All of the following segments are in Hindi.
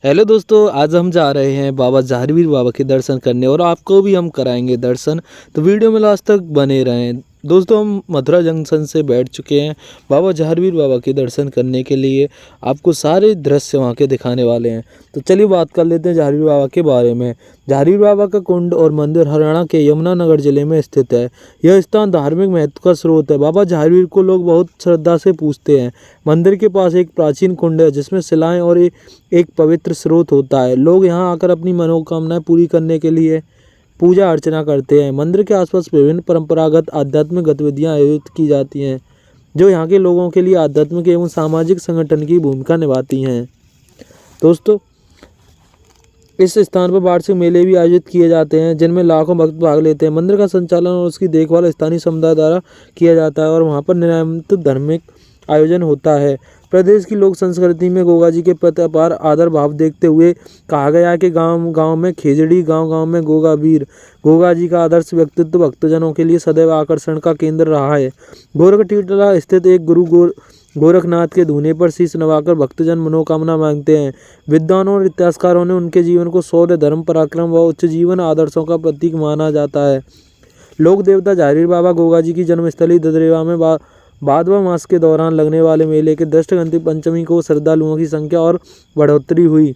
हेलो दोस्तों, आज हम जा रहे हैं बाबा जहारवीर बाबा के दर्शन करने और आपको भी हम कराएंगे दर्शन। तो वीडियो में लास्ट तक बने रहें। दोस्तों, हम मथुरा जंक्शन से बैठ चुके हैं बाबा जहारवीर बाबा के दर्शन करने के लिए। आपको सारे दृश्य वहाँ के दिखाने वाले हैं। तो चलिए बात कर लेते हैं जहारवीर बाबा के बारे में। जहारवीर बाबा का कुंड और मंदिर हरियाणा के यमुनानगर जिले में स्थित है। यह स्थान धार्मिक महत्व का स्रोत है। बाबा जहारवीर को लोग बहुत श्रद्धा से पूजते हैं। मंदिर के पास एक प्राचीन कुंड है जिसमें शिलाएं और एक पवित्र स्रोत होता है। लोग यहाँ आकर अपनी मनोकामनाएं पूरी करने के लिए पूजा अर्चना करते हैं। मंदिर के आसपास विभिन्न परंपरागत आध्यात्मिक गतिविधियां आयोजित की जाती हैं जो यहाँ के लोगों के लिए आध्यात्मिक एवं सामाजिक संगठन की भूमिका निभाती हैं। दोस्तों, इस स्थान पर वार्षिक मेले भी आयोजित किए जाते हैं जिनमें लाखों भक्त भाग लेते हैं। मंदिर का संचालन और उसकी देखभाल स्थानीय समुदाय द्वारा किया जाता है और वहाँ पर नियमित धार्मिक आयोजन होता है। प्रदेश की लोक संस्कृति में गोगा जी के प्रति अपार आदर भाव देखते हुए कहा गया है कि गांव गांव में खेजड़ी, गांव गांव में गोगा वीर। गोगा जी का आदर्श व्यक्तित्व भक्तजनों के लिए सदैव आकर्षण का केंद्र रहा है। गोरखटीला स्थित एक गुरु गोरखनाथ के धूने पर शीश नवाकर भक्तजन मनोकामना मांगते हैं। विद्वानों और इतिहासकारों ने उनके जीवन को शौर्य, धर्म, पराक्रम व उच्च जीवन आदर्शों का प्रतीक माना जाता है। लोक देवता जहारवीर बाबा गोगा जी की जन्मस्थली ददरेवा में भादवा मास के दौरान लगने वाले मेले के दष्टग्रंथि पंचमी को श्रद्धालुओं की संख्या और बढ़ोतरी हुई।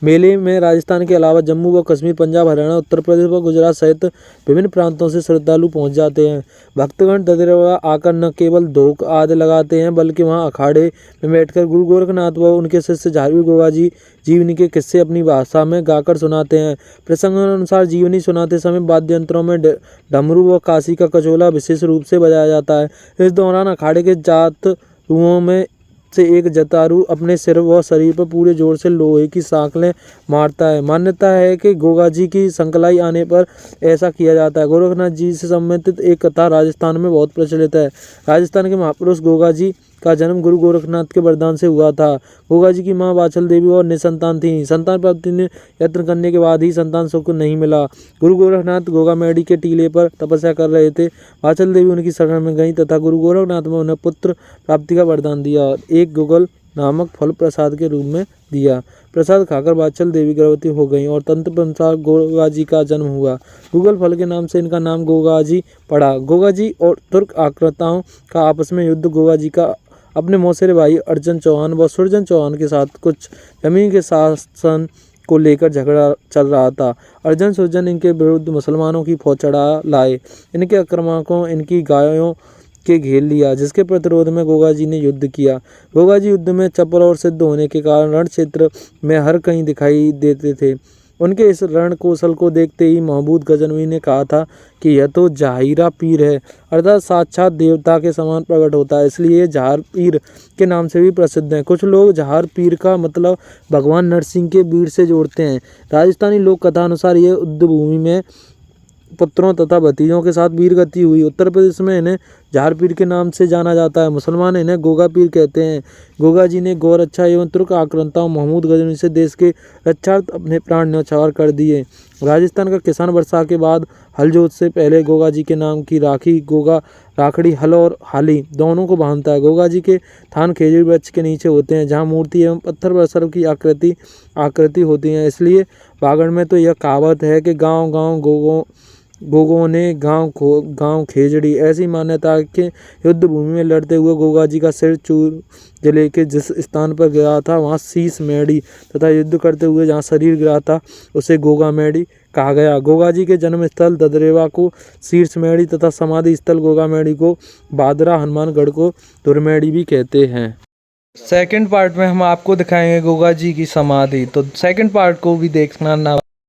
मेले में राजस्थान के अलावा जम्मू व कश्मीर, पंजाब, हरियाणा, उत्तर प्रदेश व गुजरात सहित विभिन्न प्रांतों से श्रद्धालु पहुंच जाते हैं। भक्तगण ददरेवा आकर न केवल धोख आदि लगाते हैं बल्कि वहां अखाड़े में बैठकर गुरु गोरखनाथ व उनके शिष्य जहारवीर गोगा जी जीवनी के किस्से अपनी भाषा में गाकर सुनाते हैं। प्रसंगानुसार जीवनी सुनाते समय वाद्य यंत्रों में डमरू व काशी का कचौला विशेष रूप से बजाया जाता है। इस दौरान अखाड़े के जातरुओं में से एक जतारू अपने सिर व शरीर पर पूरे जोर से लोहे की सांकलें मारता है। मान्यता है कि गोगा जी की संकलाई आने पर ऐसा किया जाता है। गोरखनाथ जी से संबंधित एक कथा राजस्थान में बहुत प्रचलित है। राजस्थान के महापुरुष गोगा जी का जन्म गुरु गोरखनाथ के वरदान से हुआ था। गोगा जी की मां वात्सल देवी और निसंतान थी। संतान प्राप्ति ने यत्न करने के बाद ही संतान सुख नहीं मिला। गुरु गोरखनाथ गोगामेडी के टीले पर तपस्या कर रहे थे। वात्सल देवी उनकी शरण में गई तथा गुरु गोरखनाथ ने उन्हें पुत्र प्राप्ति का वरदान दिया और एक गुगल नामक फल प्रसाद के रूप में दिया। प्रसाद खाकर वात्सल देवी गर्भवती हो गईं और तंत्र अनुसार गोगा जी का जन्म हुआ। गूगल फल के नाम से इनका नाम गोगा जी पड़ा। गोगा जी और तुर्क आक्रांताओं का आपस में युद्ध गोगा जी का अपने मौसेरे भाई अर्जन चौहान व सुरजन चौहान के साथ कुछ जमीन के शासन को लेकर झगड़ा चल रहा था। अर्जन सुरजन इनके विरुद्ध मुसलमानों की फौज चढ़ा लाए। इनके आक्रामकों इनकी गायों के घेर लिया जिसके प्रतिरोध में गोगा जी ने युद्ध किया। गोगा जी युद्ध में चपल और सिद्ध होने के कारण रण क्षेत्र में हर कहीं दिखाई देते थे। उनके इस रण कौशल को देखते ही महमूद गजनवी ने कहा था कि यह तो जहाईरा पीर है, अर्थात साक्षात देवता के समान प्रकट होता है, इसलिए ये जहार पीर के नाम से भी प्रसिद्ध हैं। कुछ लोग जहार पीर का मतलब भगवान नरसिंह के वीर से जोड़ते हैं। राजस्थानी लोक कथा अनुसार ये युद्ध भूमि में पुत्रों तथा भतीजों के साथ वीर गति हुई। उत्तर प्रदेश में इन्हें जहार पीर के नाम से जाना जाता है। मुसलमान इन्हें गोगा पीर कहते हैं। गोगा जी ने गौ रक्षा एवं तुर्क आक्रांताओं महमूद गजनवी से देश के रक्षार्थ अपने प्राण न्यौछावर कर दिए। राजस्थान का किसान वर्षा के बाद हल जोत से पहले गोगा जी के नाम की राखी गोगा राखड़ी हल और हाली दोनों को बांधता है। गोगा जी के थान खेजड़ी वृक्ष के नीचे होते हैं जहाँ मूर्ति एवं पत्थर पर सर्व की आकृति होती है। इसलिए बागड़ में तो यह कहावत है कि गाँव गाँव गोगों ने गांव खेजड़ी। ऐसी मान्यता के युद्ध भूमि में लड़ते हुए गोगा जी का सिर चूर जिले के जिस स्थान पर गिरा था वहां शीश मेड़ी तथा युद्ध करते हुए जहां शरीर गिरा था उसे गोगामेड़ी कहा गया। गोगा जी के जन्म स्थल ददरेवा को शीर्ष मेड़ी तथा समाधि स्थल गोगामेड़ी को बादरा, हनुमानगढ़ को दुरमेड़ी भी कहते हैं। सेकंड पार्ट में हम आपको दिखाएंगे गोगा जी की समाधि, तो सेकंड पार्ट को भी देखना ना